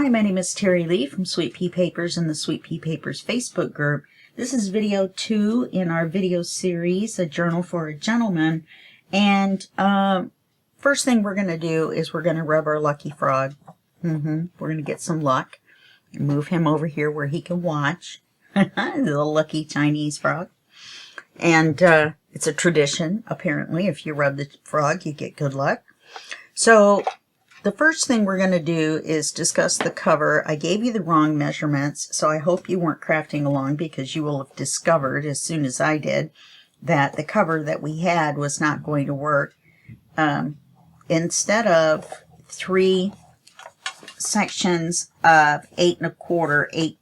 Hi, my name is Terry Lee from Sweet Pea Papers and the Sweet Pea Papers Facebook group. This is video 2 in our video series, A Journal for a Gentleman. And first thing we're going to do is we're going to rub our lucky frog. We're going to get some luck. Move him over here where he can watch. The little lucky Chinese frog. And it's a tradition, apparently. If you rub the frog, you get good luck. So the first thing we're going to do is discuss the cover. I gave you the wrong measurements, so I hope you weren't crafting along, because you will have discovered, as soon as I did, that the cover that we had was not going to work. Instead of 3 sections of 8 1/4, 8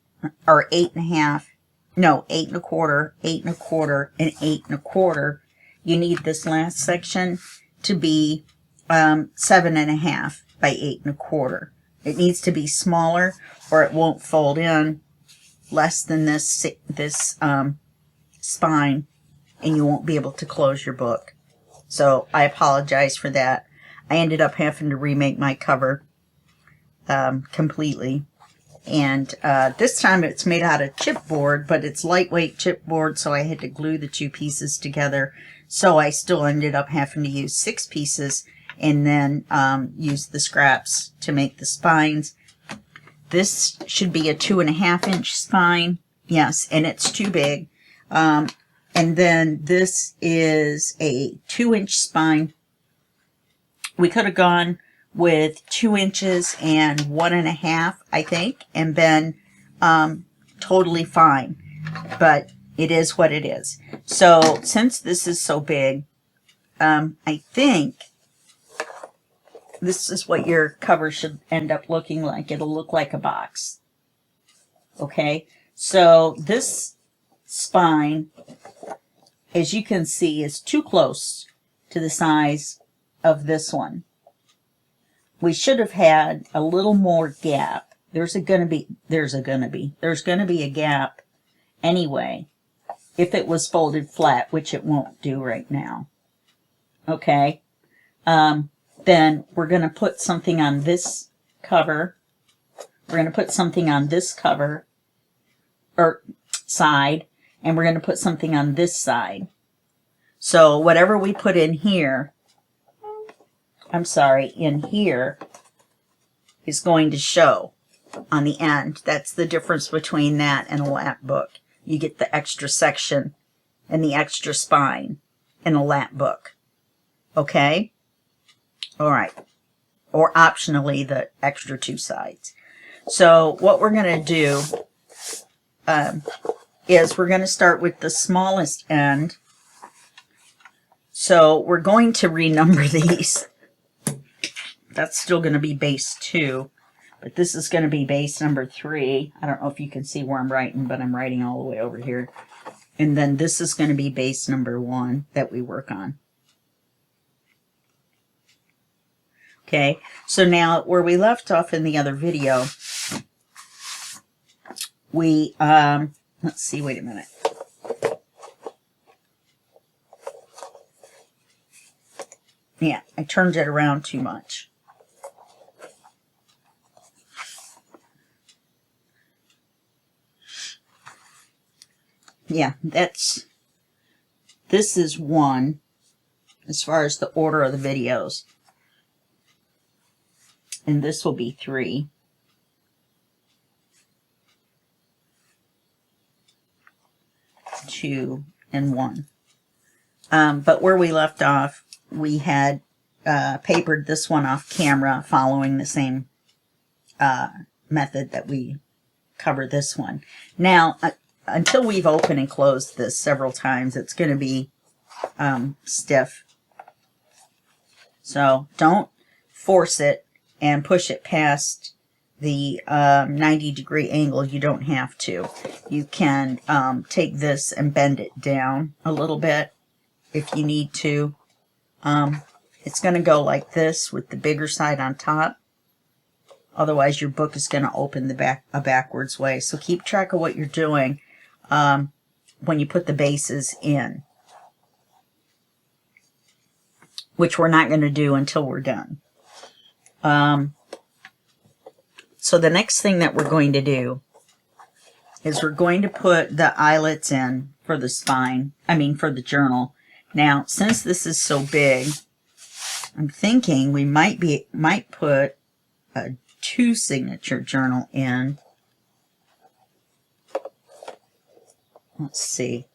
1/2, no, 8 1/4, 8 1/4, and 8 1/4, you need this last section to be 7 1/2 by 8 1/4. It needs to be smaller, or it won't fold in less than this spine, and you won't be able to close your book. So I apologize for that. I ended up having to remake my cover completely, and this time it's made out of chipboard, but it's lightweight chipboard, so I had to glue the 2 pieces together. So I still ended up having to use 6 pieces and then use the scraps to make the spines. This should be a 2.5 inch spine. Yes, and it's too big. And then this is a 2 inch spine. We could have gone with 2 inches and 1.5, I think, and been totally fine. But it is what it is. So since this is so big, I think this is what your cover should end up looking like. It'll look like a box. Okay, so this spine, as you can see, is too close to the size of this one. We should have had a little more gap. There's going to be a gap anyway if it was folded flat, which it won't do right now. Okay. Then we're going to put something on this cover. We're going to put something on this cover, or side, and we're going to put something on this side. So whatever we put in here, in here, is going to show on the end. That's the difference between that and a lap book. You get the extra section and the extra spine in a lap book. Okay? All right, or optionally the extra 2 sides. So what we're going to do is we're going to start with the smallest end. So we're going to renumber these. That's still going to be base 2, but this is going to be base number 3. I don't know if you can see where I'm writing, but I'm writing all the way over here. And then this is going to be base number 1 that we work on. Okay, so now where we left off in the other video, we, let's see, wait a minute. Yeah, I turned it around too much. Yeah, this is 1 as far as the order of the videos. And this will be 3. Two and 1. But where we left off, we had papered this one off camera, following the same method that we covered this one. Now, until we've opened and closed this several times, it's going to be stiff. So don't force it and push it past the 90-degree angle. You don't have to. You can take this and bend it down a little bit if you need to. It's going to go like this with the bigger side on top. Otherwise, your book is going to open a backwards way. So keep track of what you're doing when you put the bases in, which we're not going to do until we're done. So the next thing that we're going to do is we're going to put the eyelets in for the spine, for the journal. Now, since this is so big, I'm thinking we might put a 2 signature journal in. Let's see.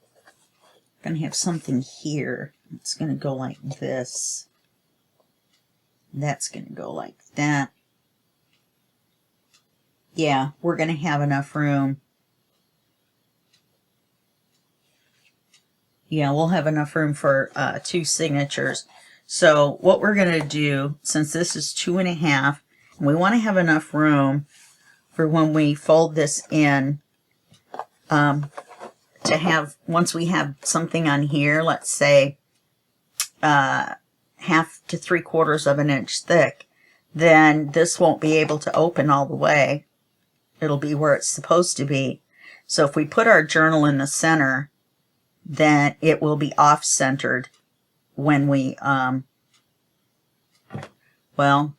I'm going to have something here. It's going to go like this. That's going to go like that. Yeah, we're going to have enough room. Yeah, we'll have enough room for 2 signatures. So what we're going to do, since this is 2.5, and we want to have enough room for when we fold this in, to have, once we have something on here, let's say 1/2 to 3/4 of an inch thick, then this won't be able to open all the way. It'll be where it's supposed to be. So if we put our journal in the center, then it will be off-centered when we, well,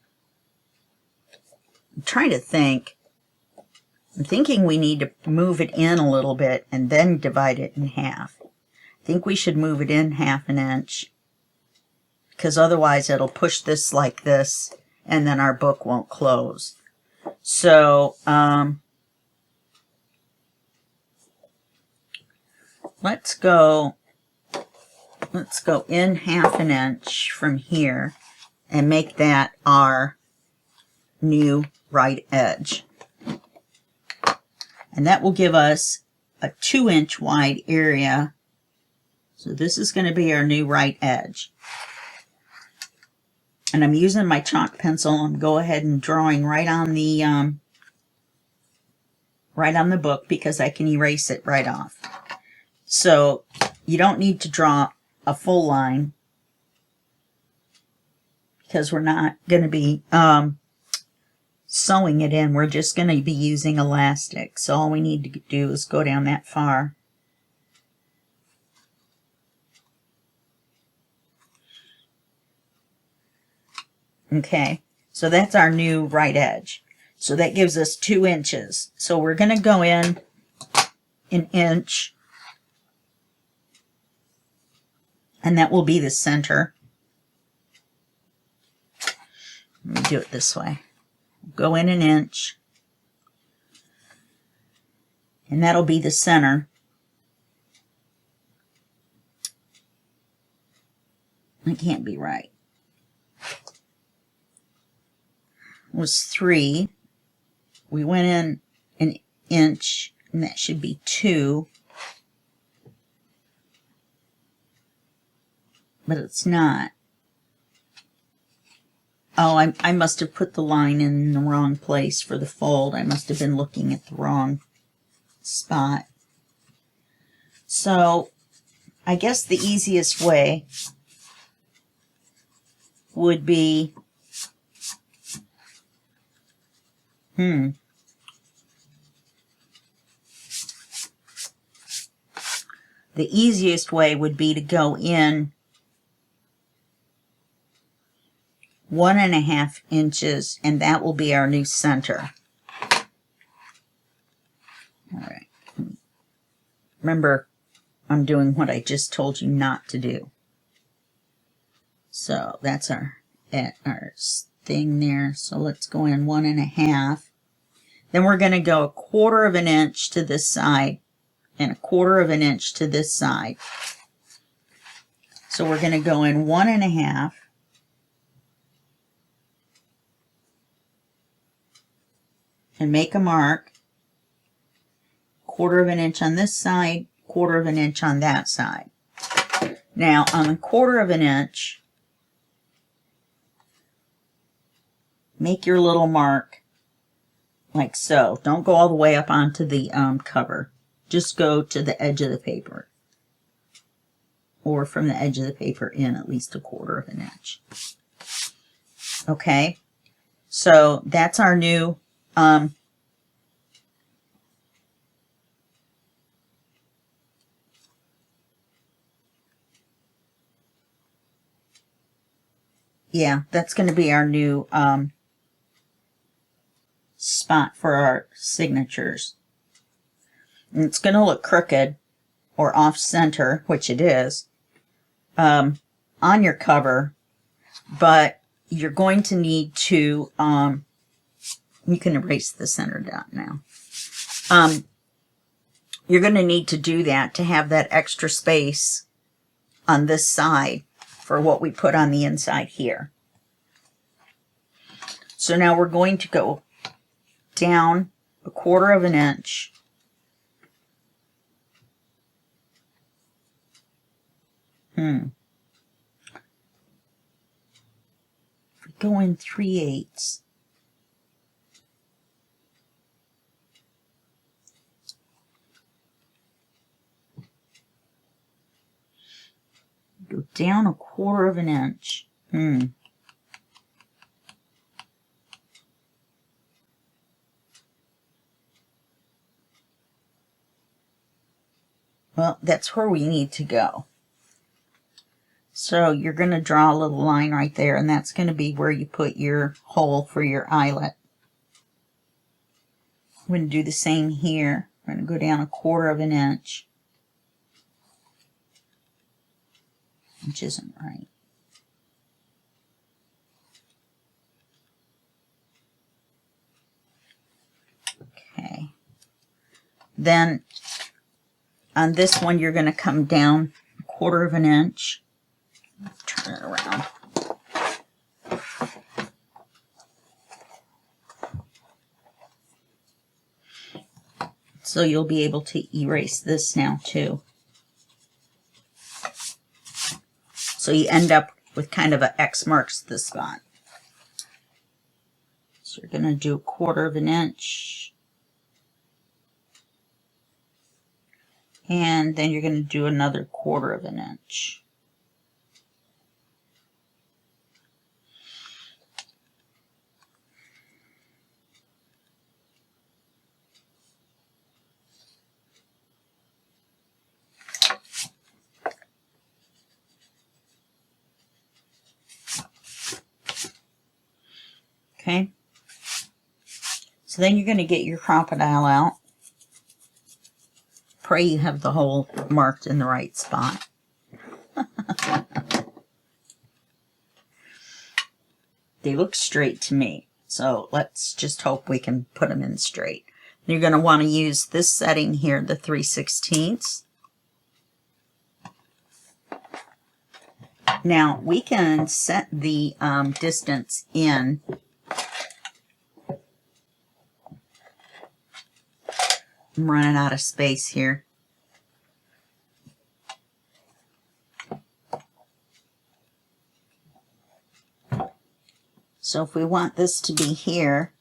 I'm trying to think. I'm thinking we need to move it in a little bit and then divide it in half. I think we should move it in 1/2 inch, because otherwise it'll push this like this, and then our book won't close. So, let's go in 1/2 inch from here and make that our new right edge. And that will give us a 2-inch wide area. So this is going to be our new right edge. And I'm using my chalk pencil and go ahead and drawing right on the book, because I can erase it right off. So you don't need to draw a full line, because we're not going to be sewing it in. We're just going to be using elastic. So all we need to do is go down that far. Okay, so that's our new right edge. So that gives us 2 inches. So we're going to go in 1 inch, and that will be the center. Let me do it this way. Go in 1 inch, and that'll be the center. That can't be right. It was 3. We went in 1 inch, and that should be 2. But it's not. Oh, I must have put the line in the wrong place for the fold. I must have been looking at the wrong spot. So, I guess the easiest way would be, the easiest way would be to go in 1.5 inches, and that will be our new center. All right. Remember, I'm doing what I just told you not to do. So that's our thing there. So let's go in 1.5. Then we're going to go 1/4 of an inch to this side and 1/4 of an inch to this side. So we're going to go in 1.5. And make a mark, 1/4 of an inch on this side, 1/4 of an inch on that side. Now on the 1/4 of an inch, make your little mark like so. Don't go all the way up onto the cover. Just go to the edge of the paper, or from the edge of the paper in at least 1/4 of an inch. Okay, so that's our new yeah, that's going to be our new spot for our signatures. And it's going to look crooked or off center, which it is, on your cover, but you're going to need to, you can erase the center dot now. You're going to need to do that to have that extra space on this side for what we put on the inside here. So now we're going to go down 1/4 of an inch. If we go in 3/8. Go down 1/4 of an inch. Well, that's where we need to go. So you're going to draw a little line right there, and that's going to be where you put your hole for your eyelet. I'm going to do the same here. I'm going to go down 1/4 of an inch, which isn't right. Okay. Then on this one, you're going to come down 1/4 of an inch. Turn it around. So you'll be able to erase this now too. So you end up with kind of an X marks the spot. So you're going to do 1/4 of an inch. And then you're going to do another 1/4 of an inch. Okay, so then you're going to get your crocodile out. Pray you have the hole marked in the right spot. They look straight to me, so let's just hope we can put them in straight. You're going to want to use this setting here, the 3/16. Now we can set the distance in. I'm running out of space here. So if we want this to be here,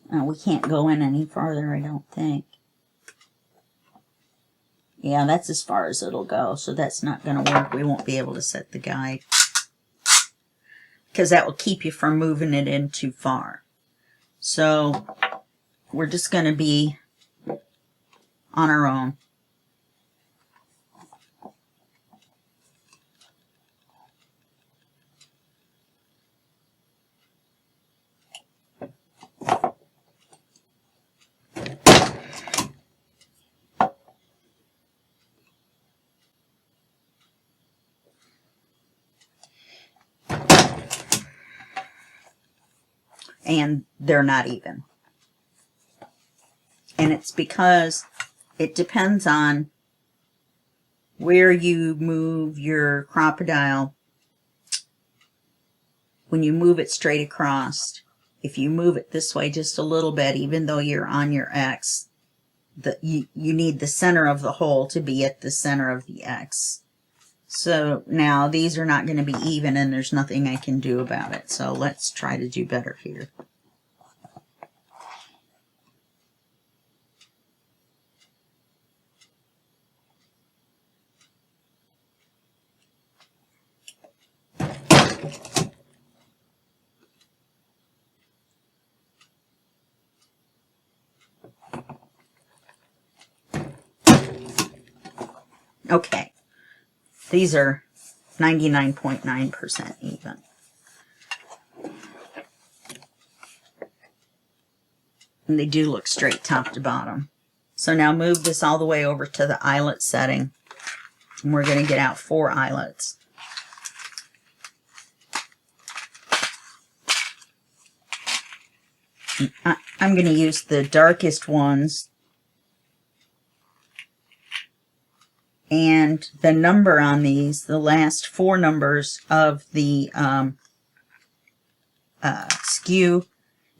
we can't go in any farther, I don't think. Yeah, that's as far as it'll go, so that's not going to work. We won't be able to set the guide, because that will keep you from moving it in too far. So we're just going to be on our own. And they're not even. And it's because it depends on where you move your crocodile. When you move it straight across, if you move it this way just a little bit, even though you're on your X, you need the center of the hole to be at the center of the X. So now these are not going to be even, and there's nothing I can do about it. So let's try to do better here. Okay, These are 99.9% even. And they do look straight top to bottom. So now move this all the way over to the eyelet setting. And we're going to get out 4 eyelets. I'm going to use the darkest ones. And the number on these, the last 4 numbers of the SKU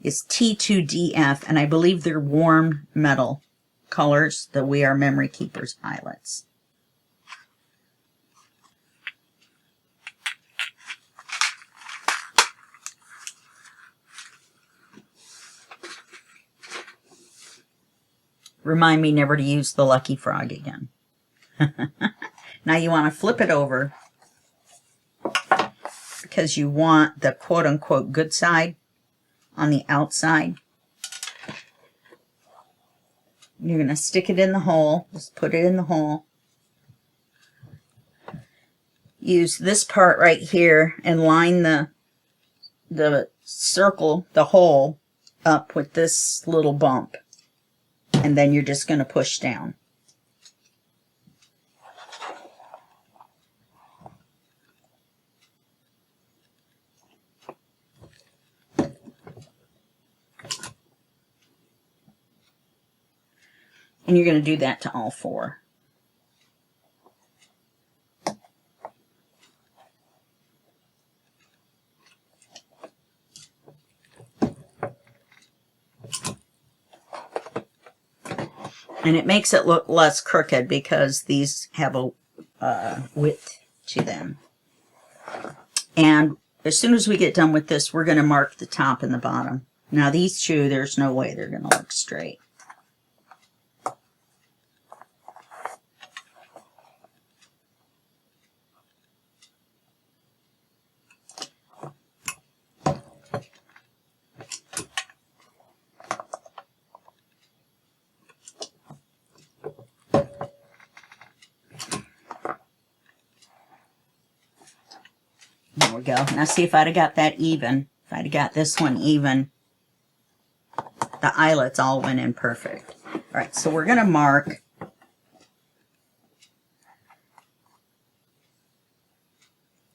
is T2DF, and I believe they're warm metal colors, the We Are Memory Keepers eyelets. Remind me never to use the Lucky Frog again. Now you want to flip it over because you want the quote-unquote good side on the outside. You're going to stick it in the hole. Just put it in the hole. Use this part right here and line the circle, the hole, up with this little bump. And then you're just going to push down. And you're going to do that to all 4. And it makes it look less crooked because these have a width to them. And as soon as we get done with this, we're going to mark the top and the bottom. Now these 2, there's no way they're going to look straight. There we go. Now see if I'd have got that even. If I'd have got this one even, the eyelets all went in perfect. All right, so we're going to mark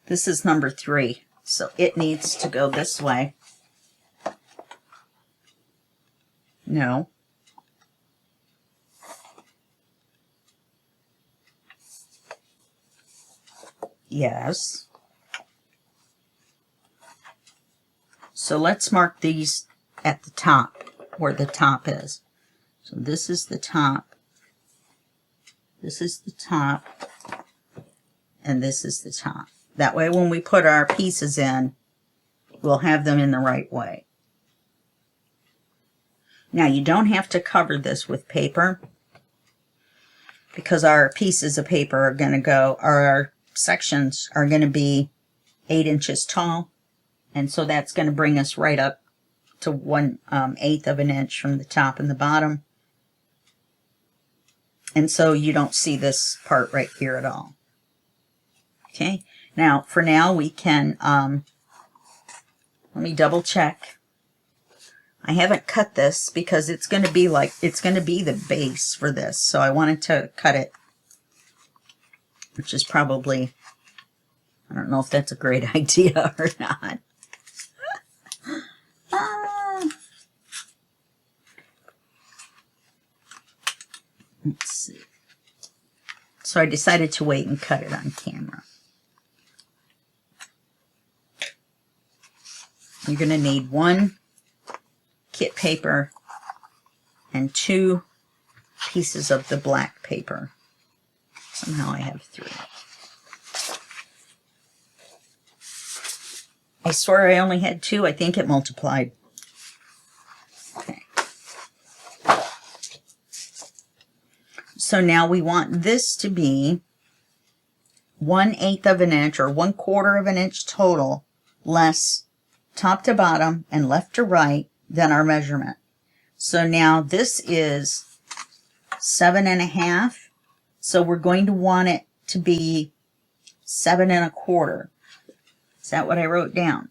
this is number 3, so it needs to go this way. No. Yes. So let's mark these at the top, where the top is. So this is the top, this is the top, and this is the top. That way when we put our pieces in, we'll have them in the right way. Now you don't have to cover this with paper because our pieces of paper are going to go, our sections are going to be 8 inches tall. And so that's going to bring us right up to 1/8 of an inch from the top and the bottom. And so you don't see this part right here at all. Okay. Now, for now, we can, let me double check. I haven't cut this because it's going to be like, it's going to be the base for this. So I wanted to cut it, which is probably, I don't know if that's a great idea or not. Let's see. So I decided to wait and cut it on camera. You're going to need 1 kit paper and 2 pieces of the black paper. Somehow I have 3. I swear I only had 2. I think it multiplied. Okay. So now we want this to be 1/8 of an inch or 1/4 of an inch total, less top to bottom and left to right than our measurement. So now this is 7.5. So we're going to want it to be 7¼ Is that what I wrote down?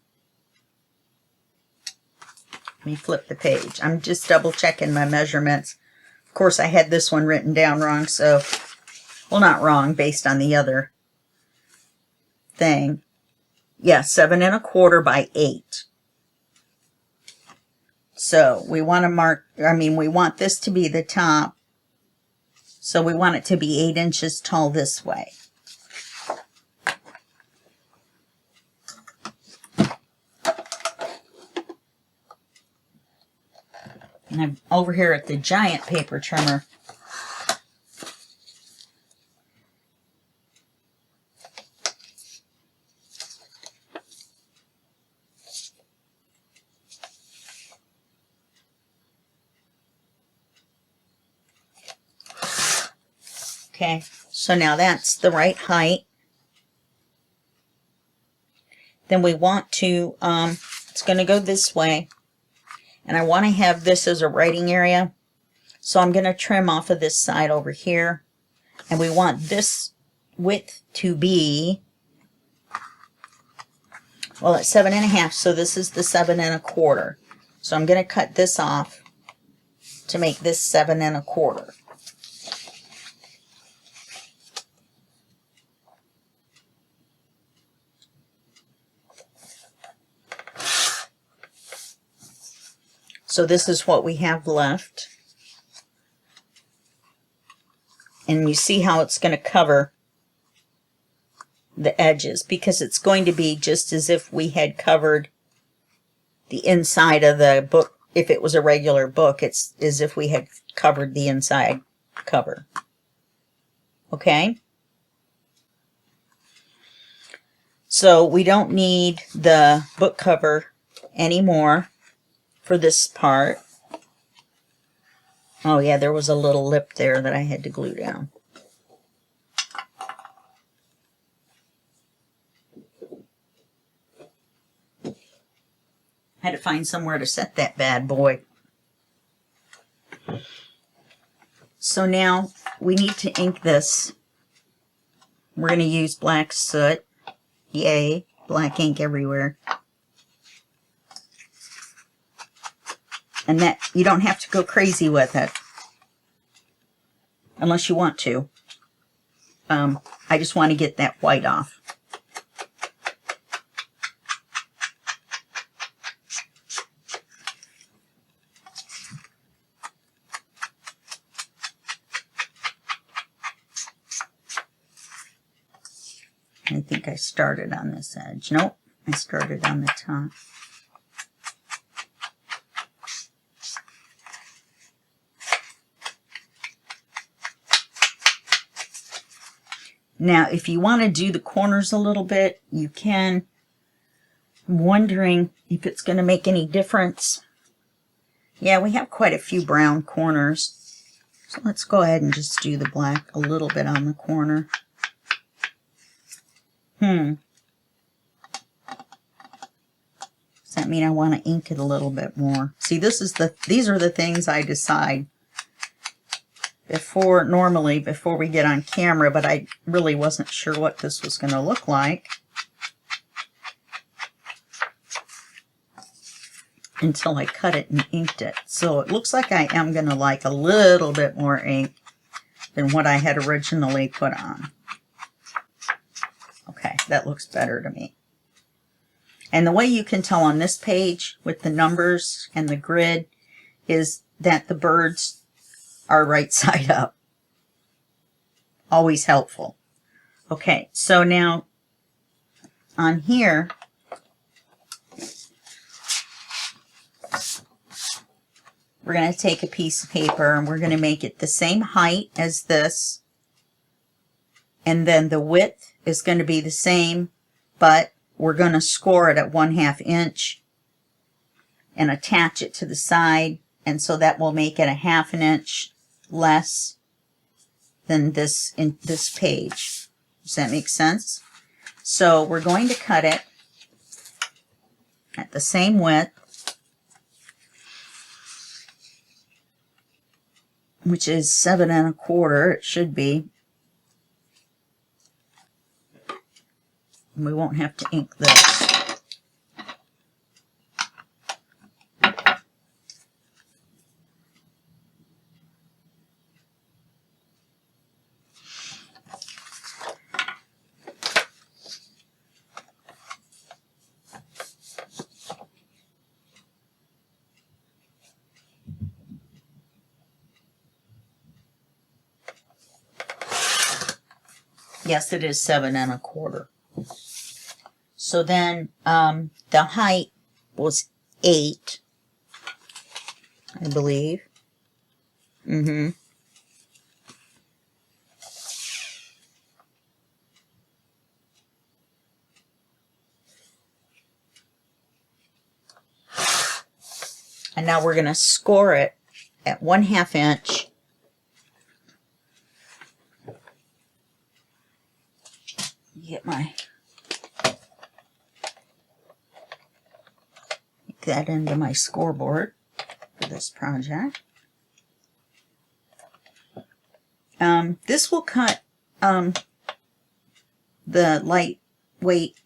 Let me flip the page. I'm just double checking my measurements. Of course, I had this one written down wrong, so, well, not wrong, based on the other thing. Yeah, 7¼ by 8. So we want to mark, we want this to be the top. So we want it to be 8 inches tall this way. And I'm over here at the giant paper trimmer. Okay, so now that's the right height. Then we want to, it's going to go this way. And I want to have this as a writing area. So I'm going to trim off of this side over here. And we want this width to be, well, it's 7½, so this is the 7¼ So I'm going to cut this off to make this 7¼ So this is what we have left. And you see how it's going to cover the edges, because it's going to be just as if we had covered the inside of the book. If it was a regular book, it's as if we had covered the inside cover. Okay? So we don't need the book cover anymore for this part. Oh yeah, there was a little lip there that I had to glue down. I had to find somewhere to set that bad boy. So now we need to ink this. We're going to use black soot. Yay, black ink everywhere. And that, you don't have to go crazy with it, unless you want to. I just want to get that white off. I think I started on this edge. Nope, I started on the top. Now, if you want to do the corners a little bit, you can. I'm wondering if it's going to make any difference. Yeah, we have quite a few brown corners. So let's go ahead and just do the black a little bit on the corner. Does that mean I want to ink it a little bit more? See, these are the things I decide normally before we get on camera, but I really wasn't sure what this was going to look like until I cut it and inked it. So it looks like I am going to like a little bit more ink than what I had originally put on. Okay, that looks better to me. And the way you can tell on this page with the numbers and the grid is that the birds are right side up. Always helpful. Okay, so now on here, we're going to take a piece of paper and we're going to make it the same height as this. And then the width is going to be the same, but we're going to score it at 1/2 inch and attach it to the side. And so that will make it a 1/2 inch less than this in this page. Does that make sense? So we're going to cut it at the same width, which is 7 1/4. It should be. And we won't have to ink this. Yes, it is 7 1/4. So then the height was 8, I believe. And now we're going to score it at 1/2 inch. Get that into my scoreboard for this project. This will cut the lightweight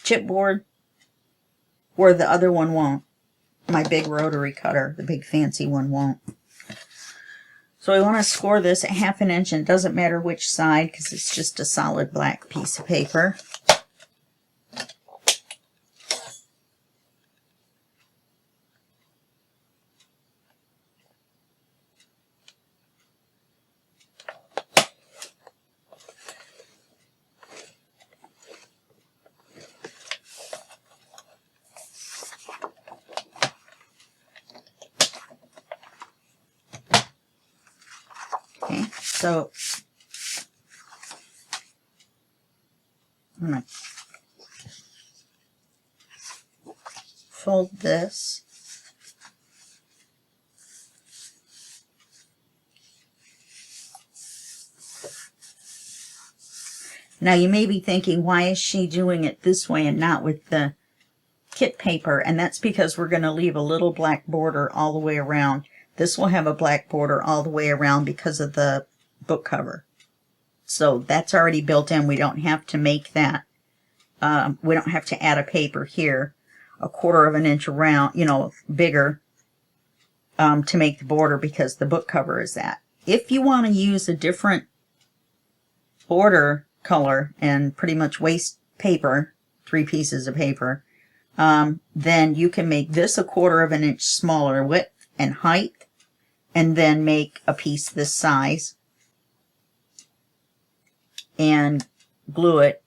chipboard where the other one won't. My big rotary cutter, the big fancy one, won't. So I want to score this at 1/2 inch, and it doesn't matter which side because it's just a solid black piece of paper. Okay, so I'm going to fold this. Now you may be thinking, why is she doing it this way and not with the kit paper? And that's because we're going to leave a little black border all the way around. This will have a black border all the way around because of the book cover. So that's already built in. We don't have to make that. We don't have to add a paper here, 1/4 inch around, bigger, to make the border because the book cover is that. If you want to use a different border color and pretty much waste paper, 3 pieces of paper, then you can make this 1/4 inch smaller width and height, and then make a piece this size and glue it.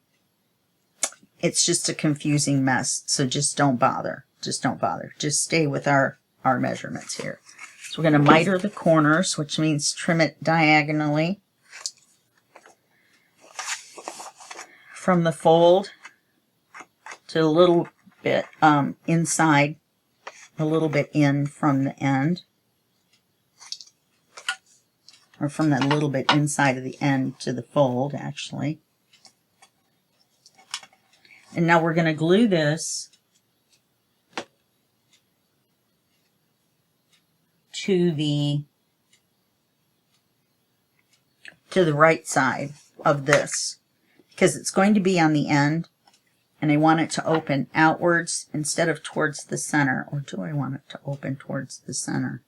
It's just a confusing mess, so just don't bother. Just don't bother. Just stay with our measurements here. So we're going to miter the corners, which means trim it diagonally from the fold to a little bit inside, a little bit in from the end, or from that little bit inside of the end to the fold, actually. And now we're going to glue this to the right side of this, because it's going to be on the end, and I want it to open outwards instead of towards the center. Or do I want it to open towards the center?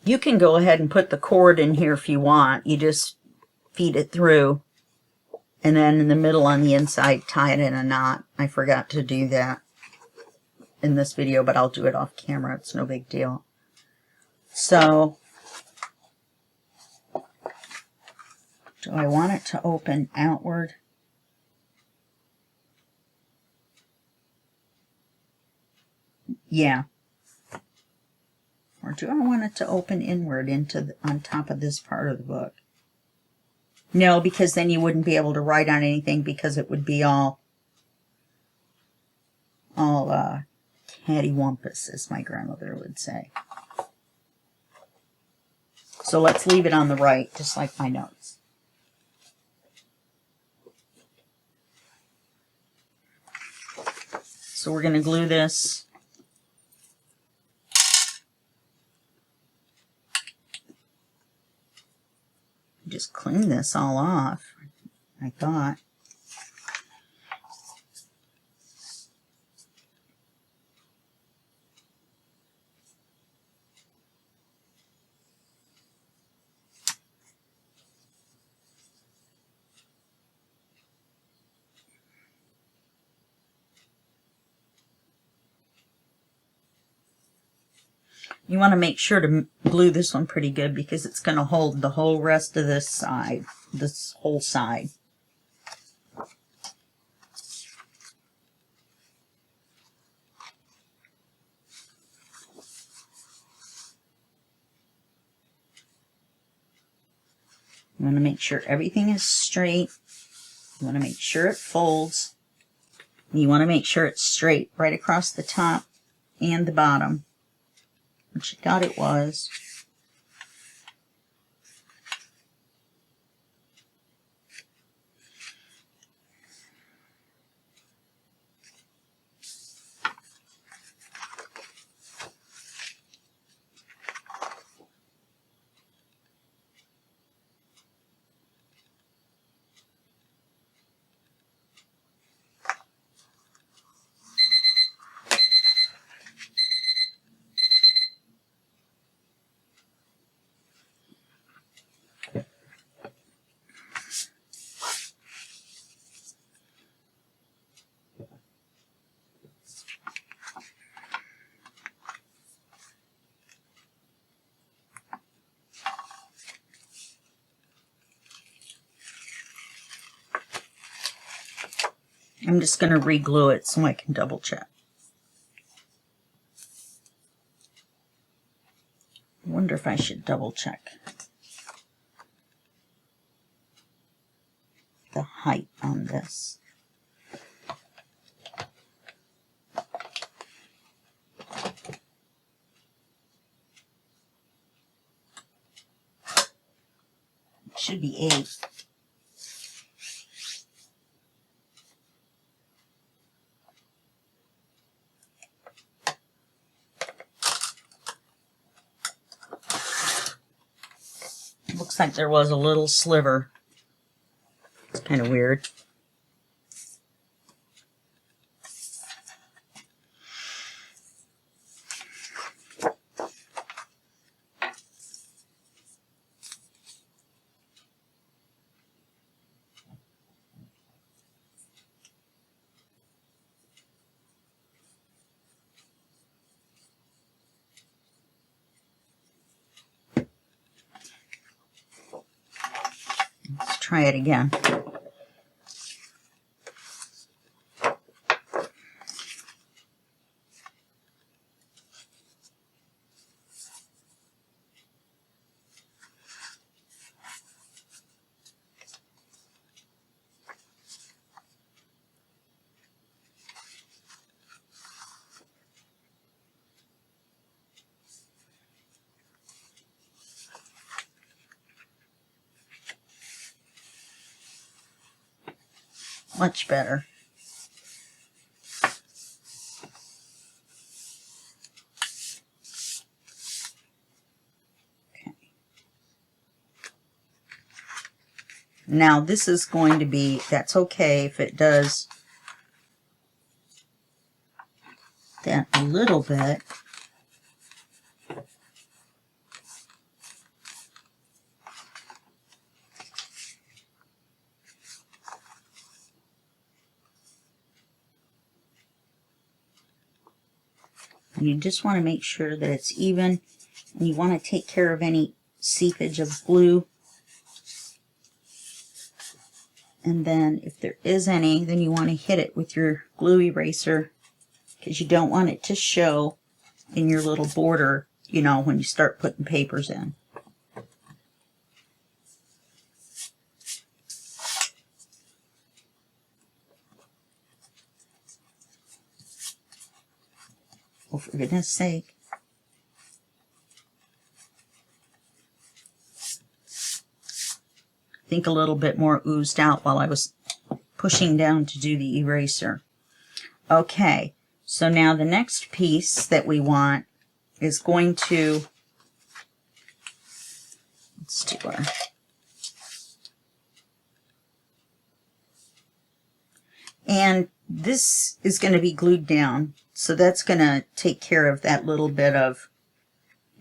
You can go ahead and put the cord in here if you want. You just feed it through, and then in the middle on the inside, tie it in a knot. I forgot to do that in this video, but I'll do it off camera. It's no big deal. So, do I want it to open outward? Yeah. Or do I want it to open inward on top of this part of the book? No, because then you wouldn't be able to write on anything because it would be all cattywampus, as my grandmother would say. So let's leave it on the right, just like my notes. So we're going to glue this. Just clean this all off, I thought. You want to make sure to glue this one pretty good because it's going to hold the whole rest of this side, this whole side. You want to make sure everything is straight. You want to make sure it folds. And you want to make sure it's straight right across the top and the bottom, which I thought it was. I'm just going to re-glue it so I can double check. I wonder if I should double check the height on this. It should be 8. Looks like there was a little sliver. It's kind of weird. Let's try it again. Much better. Okay. Now this is going to be, that's okay if it does that a little bit. You just want to make sure that it's even, and you want to take care of any seepage of glue. And then if there is any, then you want to hit it with your glue eraser because you don't want it to show in your little border, you know, when you start putting papers in. Oh, for goodness sake. I think a little bit more oozed out while I was pushing down to do the eraser. Okay, So now the next piece that we want is going to, let's do our, and this is going to be glued down, so that's going to take care of that little bit of,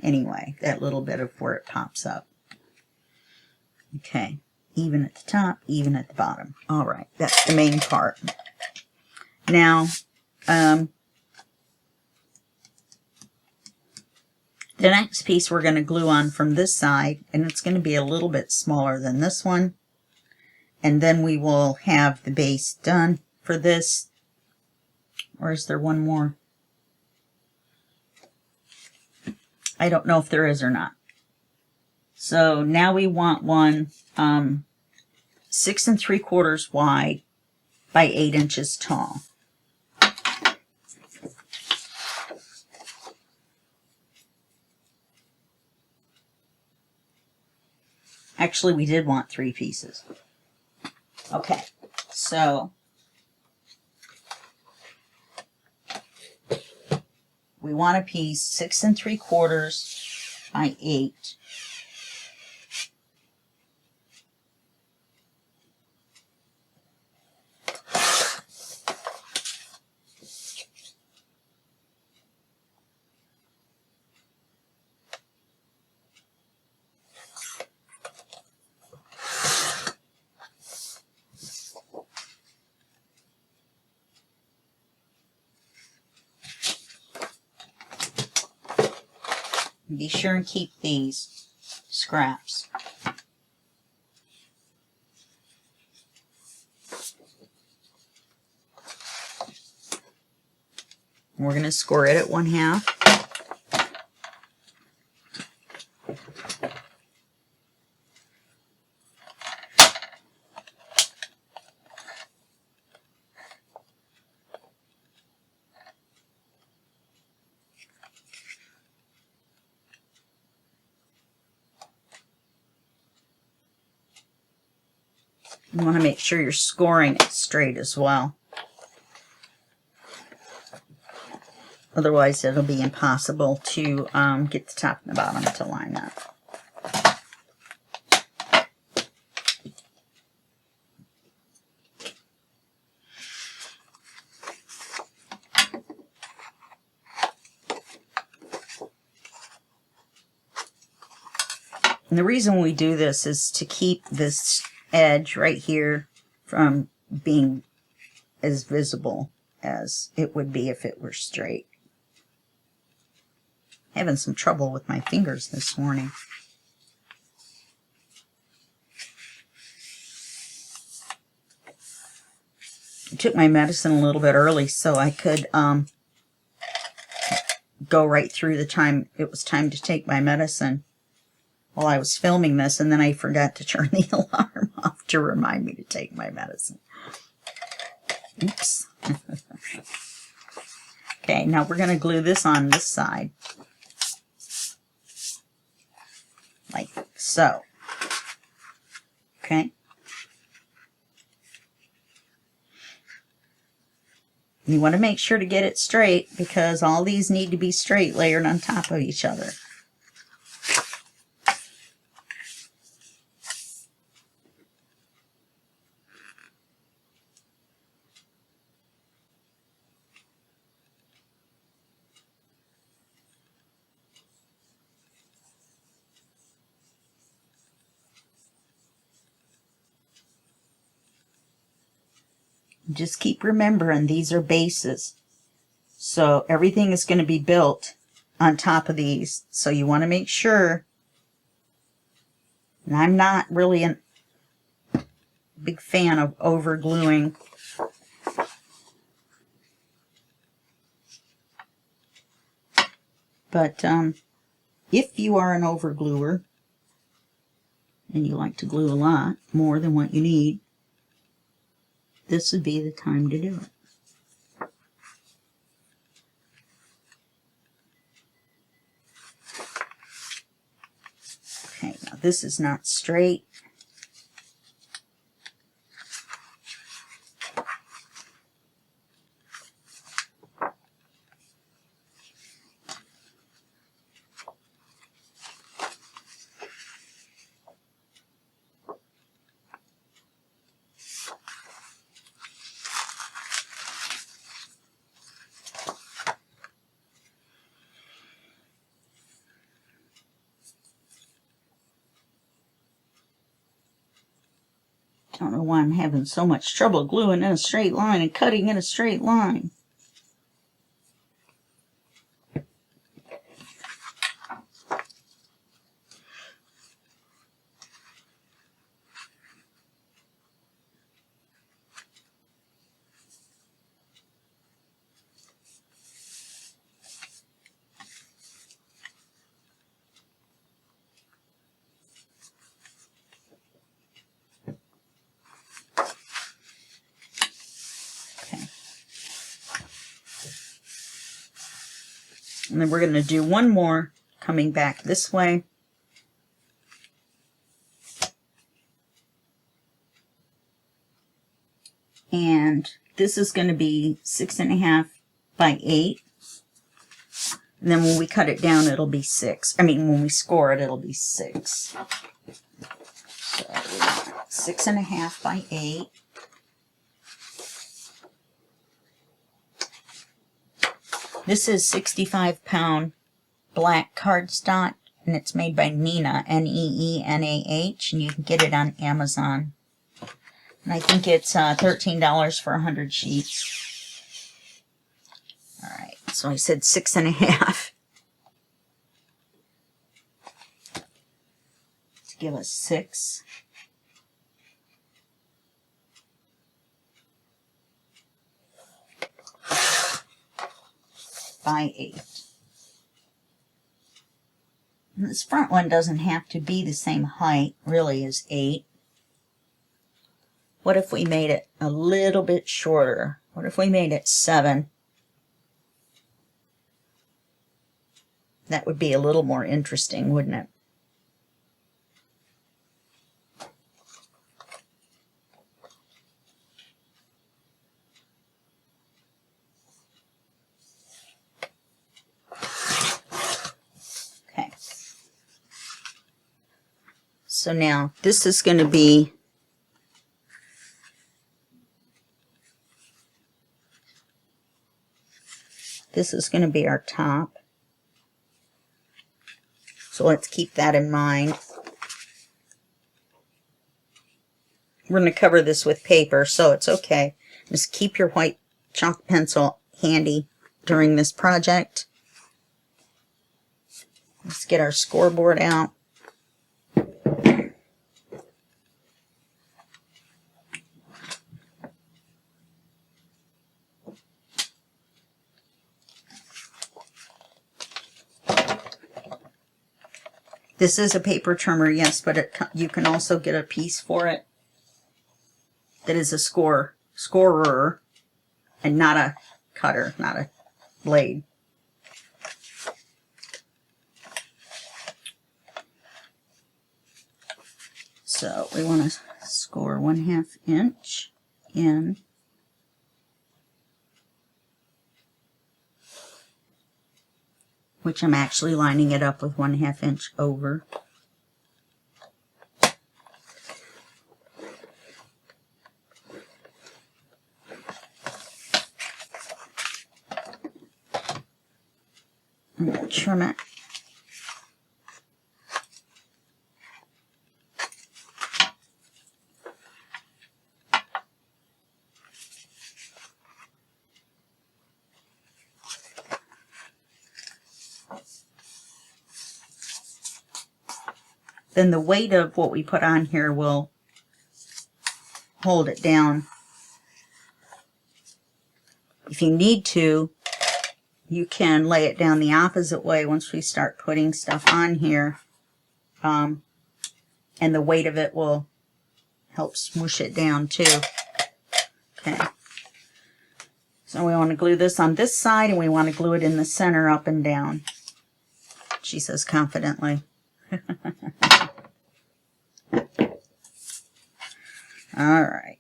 anyway, that little bit of where it pops up. Okay, even at the top, even at the bottom. All right, that's the main part. Now, the next piece we're going to glue on from this side, and it's going to be a little bit smaller than this one. And then we will have the base done for this. Or is there one more? I don't know if there is or not. So now we want one 6 3/4 wide by 8 inches tall. Actually, we did want 3 pieces. Okay, so we want a piece 6 3/4 by 8. Be sure and keep these scraps. We're going to score it at 1/2. You want to make sure you're scoring it straight as well. Otherwise, it'll be impossible to get the top and the bottom to line up. And the reason we do this is to keep this edge right here from being as visible as it would be if it were straight. Having some trouble with my fingers this morning. I took my medicine a little bit early so I could go right through the time it was time to take my medicine while I was filming this, and then I forgot to turn the alarm off to remind me to take my medicine. Oops. Okay, now we're going to glue this on this side. Like so. Okay. You want to make sure to get it straight because all these need to be straight layered on top of each other. Just keep remembering these are bases. So everything is going to be built on top of these. So you want to make sure, and I'm not really a big fan of over gluing. But if you are an over gluer and you like to glue a lot more than what you need, this would be the time to do it. Okay, now this is not straight. I don't know why I'm having so much trouble gluing in a straight line and cutting in a straight line. And then we're going to do one more coming back this way. And this is going to be 6.5 by 8. And then when we cut it down, it'll be 6. I mean, when we score it, it'll be 6. So we want 6.5 by 8. This is 65-pound black cardstock, and it's made by Neenah, N-E-E-N-A-H, and you can get it on Amazon. And I think it's $13 for 100 sheets. All right, so I said 6.5 to give us 6. By 8. And this front one doesn't have to be the same height, really, as 8. What if we made it a little bit shorter? What if we made it 7? That would be a little more interesting, wouldn't it? So now this is going to be our top. So let's keep that in mind. We're going to cover this with paper, so it's okay. Just keep your white chalk pencil handy during this project. Let's get our scoreboard out. This is a paper trimmer, yes, but you can also get a piece for it that is a scorer, and not a cutter, not a blade. So we want to score 1/2 inch in. Which I'm actually lining it up with 1/2 inch over. I'm going to trim it. Then the weight of what we put on here will hold it down. If you need to, you can lay it down the opposite way once we start putting stuff on here. And the weight of it will help smoosh it down too. Okay. So we want to glue this on this side, and we want to glue it in the center up and down. She says confidently. All right.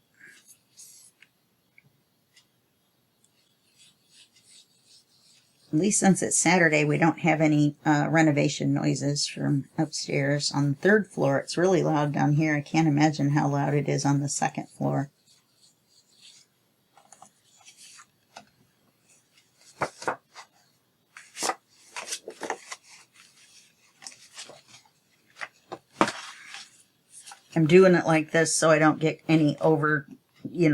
At least since it's Saturday, we don't have any renovation noises from upstairs. On the 3rd floor, it's really loud down here. I can't imagine how loud it is on the 2nd floor. I'm doing it like this so I don't get any over,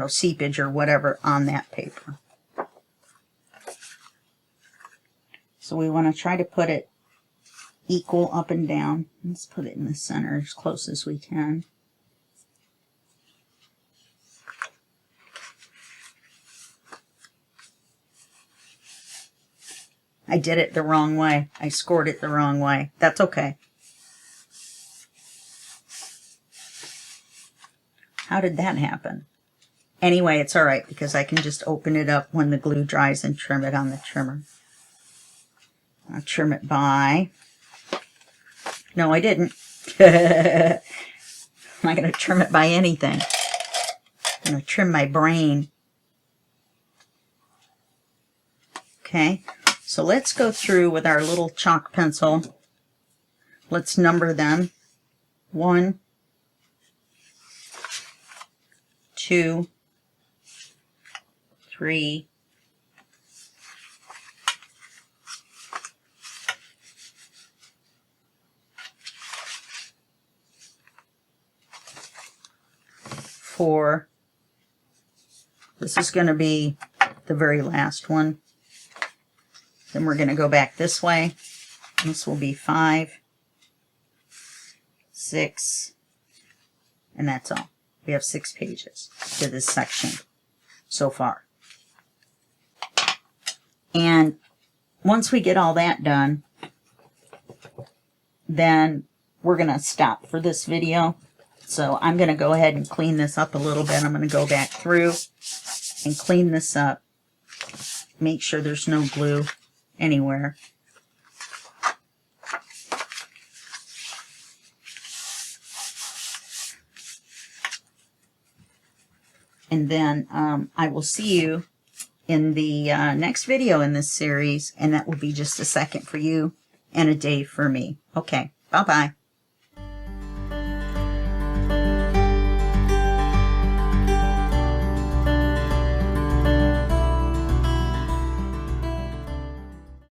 seepage or whatever on that paper. So we want to try to put it equal up and down. Let's put it in the center as close as we can. I did it the wrong way. I scored it the wrong way. That's okay. How did that happen? Anyway, it's all right because I can just open it up when the glue dries and trim it on the trimmer. I'll trim it by... No, I didn't. I'm not going to trim it by anything. I'm going to trim my brain. Okay, so let's go through with our little chalk pencil. Let's number them. 1, 2, 3, 4. This is going to be the very last one. Then we're going to go back this way. This will be 5, 6, and that's all. We have 6 pages to this section so far. And once we get all that done, then we're going to stop for this video. So I'm going to go ahead and clean this up a little bit. I'm going to go back through and clean this up. Make sure there's no glue anywhere. And then I will see you in the next video in this series, and that will be just a second for you and a day for me. Okay, bye-bye.